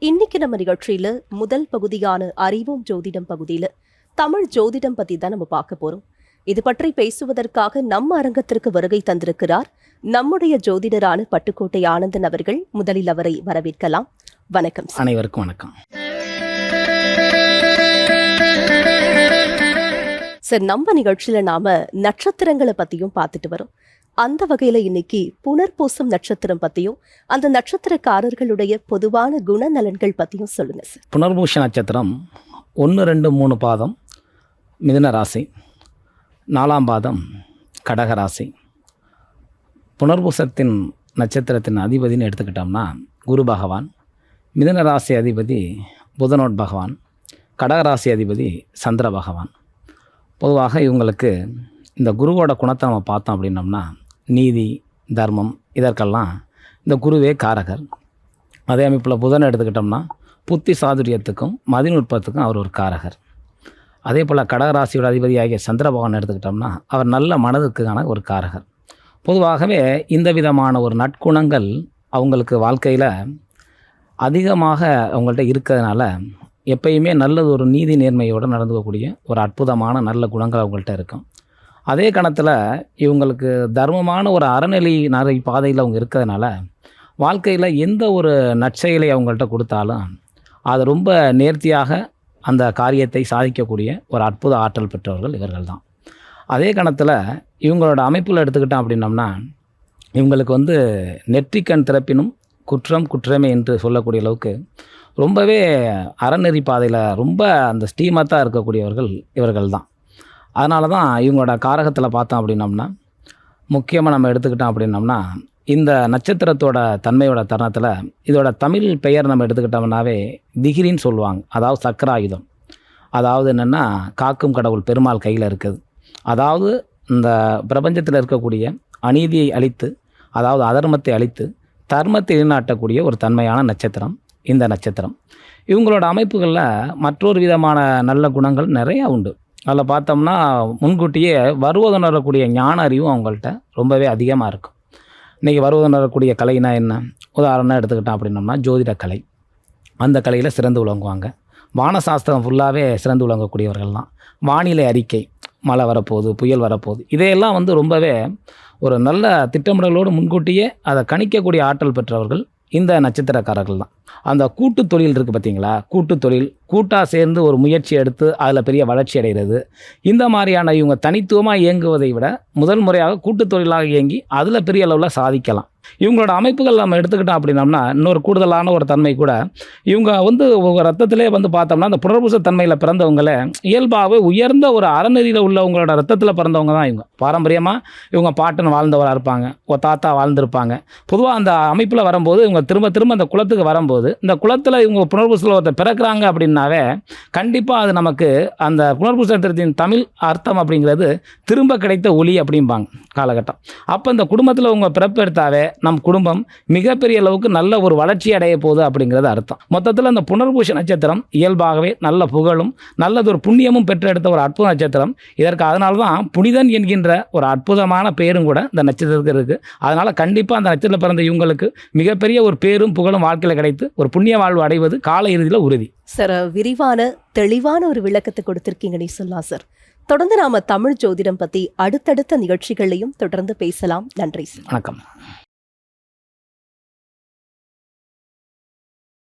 இன்னைக்கு நம்ம நிகழ்ச்சியில முதல் பகுதியான அறிவோம் ஜோதிடம் பகுதியில தமிழ் ஜோதிடம் பத்தி தான் நம்ம பார்க்க போறோம். இது பற்றி பேசுவதற்காக நம்ம அரங்கத்திற்கு வருகை தந்திருக்கிறார் நம்முடைய ஜோதிடரான பட்டுக்கோட்டை ஆனந்தன் அவர்கள். முதலில் அவரை வரவேற்கலாம். வணக்கம். அனைவருக்கும் வணக்கம் சார். நம்ம நிகழ்ச்சியில நாம நட்சத்திரங்களை பத்தியும் பார்த்துட்டு வரோம். அந்த வகையில இன்னைக்கு புனர்பூசம் நட்சத்திரம் பத்தியும் அந்த நட்சத்திரக்காரர்களுடைய பொதுவான குணநலன்கள் பத்தியும் சொல்லுங்க சார். புனர்பூச நட்சத்திரம் 1, 2, 3 பாதம் மிதுன ராசி, 4ஆம் பாதம் கடக ராசி. புனர்பூசத்தின் நட்சத்திரத்தின் அதிபதினு எடுத்துக்கிட்டோம்னா குரு பகவான், மிதுன ராசி அதிபதி புதனோட் பகவான், கடகராசி அதிபதி சந்திர பகவான். பொதுவாக இவங்களுக்கு இந்த குருவோட குணத்தை நம்ம பார்த்தோம் அப்படின்னோம்னா நீதி, தர்மம் இதற்கெல்லாம் இந்த குருவே காரகர். அதே அமைப்பில் புதன் எடுத்துக்கிட்டோம்னா புத்தி சாதுரியத்துக்கும் மதிநுட்பத்துக்கும் அவர் ஒரு காரகர். அதே போல் கடகராசியோட அதிபதியாகிய சந்திர பகவான் எடுத்துக்கிட்டோம்னா அவர் நல்ல மனதுக்கான ஒரு காரகர். பொதுவாகவே இந்த விதமான ஒரு நற்குணங்கள் அவங்களுக்கு வாழ்க்கையில் அதிகமாக அவங்கள்ட்ட இருக்கிறதுனால எப்பயுமே நல்லது ஒரு நீதி நேர்மையோடு நடந்துக்கக்கூடிய ஒரு அற்புதமான நல்ல குணங்கள் அவங்கள்ட்ட இருக்கும். அதே கணத்தில் இவங்களுக்கு தர்மமான ஒரு அறநிலை பாதையில் அவங்க இருக்கிறதுனால வாழ்க்கையில் எந்த ஒரு நற்செயலை அவங்கள்ட்ட கொடுத்தாலும் அது ரொம்ப நேர்த்தியாக அந்த காரியத்தை சாதிக்கக்கூடிய ஒரு அற்புத ஆற்றல் பெற்றவர்கள் இவர்கள் தான். அதே கணத்தில் இவங்களோட அமைப்பில் எடுத்துக்கிட்டோம் அப்படின்னம்னா இவங்களுக்கு நெற்றிக்கண் திறப்பினும் குற்றம் குற்றமே என்று சொல்லக்கூடிய அளவுக்கு ரொம்பவே அறநெறி பாதையில் ரொம்ப அந்த ஸ்ரீமத்தாக இருக்கக்கூடியவர்கள் இவர்கள் தான். அதனால தான் இவங்களோட காரகத்தில் பார்த்தோம் அப்படின்னம்னா முக்கியமாக நம்ம எடுத்துக்கிட்டோம் அப்படின்னம்னா இந்த நட்சத்திரத்தோட தன்மையோட தருணத்தில் இதோட தமிழ் பெயர் நம்ம எடுத்துக்கிட்டோம்னாவே திகிரின்னு சொல்லுவாங்க. அதாவது சக்கராயுதம். அதாவது என்னென்னா காக்கும் கடவுள் பெருமாள் கையில் இருக்குது. அதாவது இந்த பிரபஞ்சத்தில் இருக்கக்கூடிய அநீதியை அழித்து, அதாவது அதர்மத்தை அழித்து தர்மத்தை நிலைநாட்டக்கூடிய ஒரு தன்மையான நட்சத்திரம் இந்த நட்சத்திரம். இவங்களோட அமைப்புகளில் மற்றொரு விதமான நல்ல குணங்கள் நிறையா உண்டு. அதில் பார்த்தோம்னா முன்கூட்டியே வருவதுணரக்கூடிய ஞான அறிவும் அவங்கள்ட்ட ரொம்பவே அதிகமாக இருக்கும். இன்றைக்கி வருவதுணரக்கூடிய கலைனா என்ன, உதாரணம் எடுத்துக்கிட்டோம் அப்படின்னோம்னா ஜோதிட கலை. அந்த கலையில் சிறந்து விளங்குவாங்க. வானசாஸ்திரம் ஃபுல்லாகவே சிறந்து விளங்கக்கூடியவர்கள் தான். வானிலை அறிக்கை, மழை வரப்போகுது, புயல் வரப்போகுது, இதையெல்லாம் ரொம்பவே ஒரு நல்ல திட்டமிடலோடு முன்கூட்டியே அதை கணிக்கக்கூடிய ஆற்றல் பெற்றவர்கள் இந்த நட்சத்திரக்காரர்கள் தான். அந்த கூட்டு தொழில் இருக்குது பார்த்தீங்களா, கூட்டு தொழில் கூட்டாக சேர்ந்து ஒரு முயற்சி எடுத்து அதில் பெரிய வளர்ச்சி அடைகிறது. இந்த மாதிரியான இவங்க தனித்துவமாக இயங்குவதை விட முதல் முறையாக கூட்டு தொழிலாக இயங்கி அதில் பெரிய அளவில் சாதிக்கலாம். இவங்களோட அமைப்புகள் நம்ம எடுத்துக்கிட்டோம் அப்படின்னம்னா இன்னொரு கூடுதலான ஒரு தன்மை கூட, இவங்க ரத்தத்திலே பார்த்தோம்னா அந்த புனர்பூச தன்மையில் பிறந்தவங்களே இயல்பாகவே உயர்ந்த ஒரு அறநெறியில் உள்ளவங்களோட ரத்தத்தில் பிறந்தவங்க தான் இவங்க. பாரம்பரியமாக இவங்க பாட்டன் வாழ்ந்தவராக இருப்பாங்க, ஒரு தாத்தா வாழ்ந்திருப்பாங்க. பொதுவாக அந்த அமைப்பில் வரும்போது இவங்க திரும்ப திரும்ப அந்த குலத்துக்கு வரும்போது இந்த குலத்தில் இவங்க புனர்பூசத்தில் ஒருத்தர் பிறக்கிறாங்க அப்படின்னாவே கண்டிப்பாக அது நமக்கு அந்த புனர்பூசத்தின் தமிழ் அர்த்தம் அப்படிங்கிறது திரும்ப கிடைத்த ஒளி அப்படிம்பாங்க காலகட்டம். அப்போ இந்த குடும்பத்தில் இவங்க பிறப்பு எடுத்தாவே நம் குடும்பம் மிகப்பெரிய அளவுக்கு நல்ல ஒரு வளர்ச்சி அடைய போகுது அப்படிங்கிறது அர்த்தம். மொத்தத்தில் அந்த புனர்பூச நட்சத்திரம் இயல்பாகவே நல்ல புகழும் நல்லது ஒரு புண்ணியமும் பெற்றெடுத்த ஒரு அற்புத நட்சத்திரம். இதற்கு அதனால தான் புனிதன் என்கின்ற ஒரு அற்புதமான பேரும் கூட இந்த நட்சத்திரத்துக்கு இருக்குது. அதனால் கண்டிப்பாக அந்த நட்சத்திரத்தில் பிறந்த இவங்களுக்கு மிகப்பெரிய ஒரு பேரும் புகழும் வாழ்க்கையில் கிடைத்து ஒரு புண்ணிய வாழ்வு அடைவது கால இறுதியில் உறுதி. சார், விரிவான தெளிவான ஒரு விளக்கத்தை கொடுத்திருக்கீங்கன்னு சொல்லலாம் சார். தொடர்ந்து நாம தமிழ் ஜோதிடம் பத்தி அடுத்தடுத்த நிகழ்ச்சிகளையும் தொடர்ந்து பேசலாம். நன்றி சார். வணக்கம்.